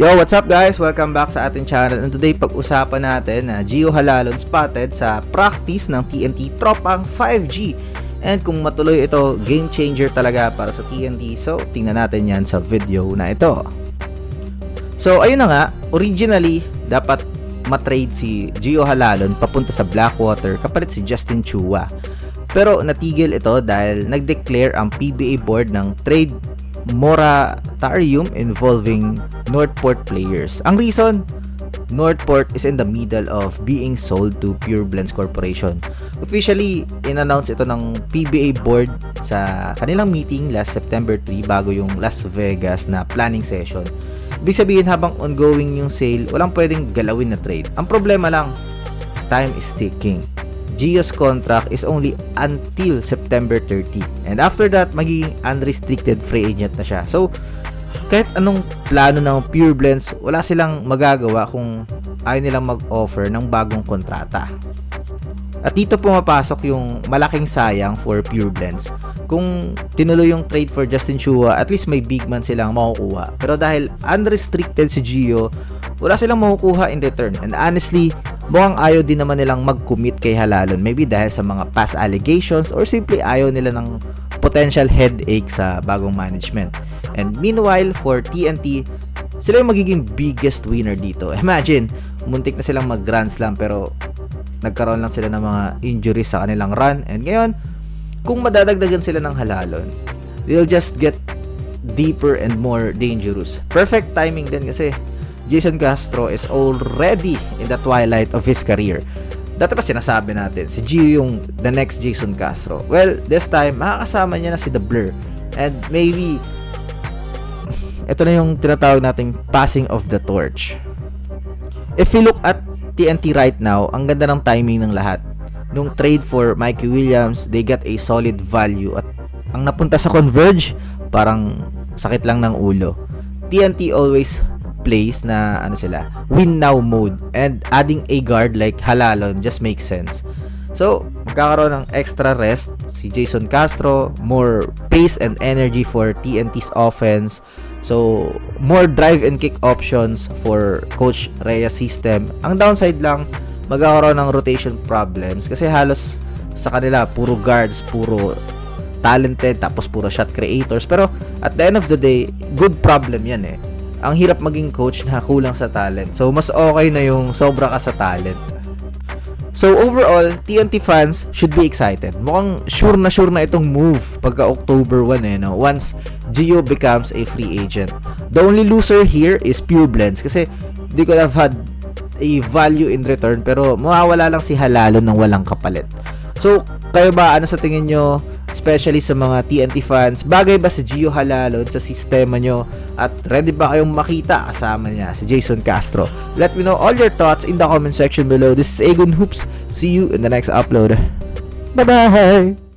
Yo, what's up guys? Welcome back sa ating channel. And today pag-usapan natin na Gio Halalon spotted sa practice ng TNT Tropang 5G. And kung matuloy ito, game changer talaga para sa TNT. So, tingnan natin yan sa video na ito. So, ayun na nga, originally dapat matrade si Gio Halalon papunta sa Blackwater kapalit si Justin Chua. Pero natigil ito dahil nag-declare ang PBA board ng trade moratorium involving Northport players. Ang reason, Northport is in the middle of being sold to Pure Blends Corporation. Officially, in-announce ito ng PBA board sa kanilang meeting last September 3 bago yung Las Vegas na planning session. Ibig sabihin, habang ongoing yung sale, walang pwedeng galawin na trade. Ang problema lang, time is ticking. Gio's contract is only until September 30. And after that, magiging unrestricted free agent na siya. So, kahit anong plano ng Pure Blends, wala silang magagawa kung ayaw nilang mag-offer ng bagong kontrata. At dito pumapasok yung malaking sayang for Pure Blends. Kung tinuloy yung trade for Justin Chua, at least may big man silang makukuha. Pero dahil unrestricted si Gio, wala silang makukuha in return. And honestly, mukhang ayaw din naman nilang mag-commit kay Halalon. Maybe dahil sa mga past allegations or simply ayaw nila ng potential headache sa bagong management. And meanwhile, for TNT, sila yung magiging biggest winner dito. Imagine, muntik na silang mag-Grand Slam pero nagkaroon lang sila ng mga injuries sa kanilang run. And ngayon, kung madadagdagan sila ng Halalon, they'll just get deeper and more dangerous. Perfect timing din kasi Jason Castro is already in the twilight of his career. Dati pa sinasabi natin, si Gio yung the next Jason Castro. Well, this time, makakasama niya na si The Blur. And maybe, ito na yung tinatawag nating passing of the torch. If we look at TNT right now, ang ganda ng timing ng lahat. Nung trade for Mikey Williams, they got a solid value. At ang napunta sa Converge, parang sakit lang ng ulo. TNT always plays na win now mode, and adding a guard like Halalon just makes sense. So magkakaroon ng extra rest si Jason Castro, more pace and energy for TNT's offense, so more drive and kick options for Coach Reyes system. Ang downside lang, magkakaroon ng rotation problems kasi halos sa kanila puro guards, puro talented, tapos puro shot creators. Pero at the end of the day, good problem yan eh. Ang hirap maging coach na kulang sa talent. So, mas okay na yung sobra ka sa talent. So, overall, TNT fans should be excited. Mukhang sure na itong move pagka October 1 eh, no? Once Gio becomes a free agent. The only loser here is Pure Blends kasi they could have had a value in return pero mawawala lang si Halalon ng walang kapalit. So, kayo ba, ano sa tingin nyo? Especially sa mga TNT fans, bagay ba si Gio Halalon sa sistema nyo? At ready ba kayong makita kasama niya si Jason Castro? Let me know all your thoughts in the comment section below. This is Agon Hoops. See you in the next upload. Bye-bye!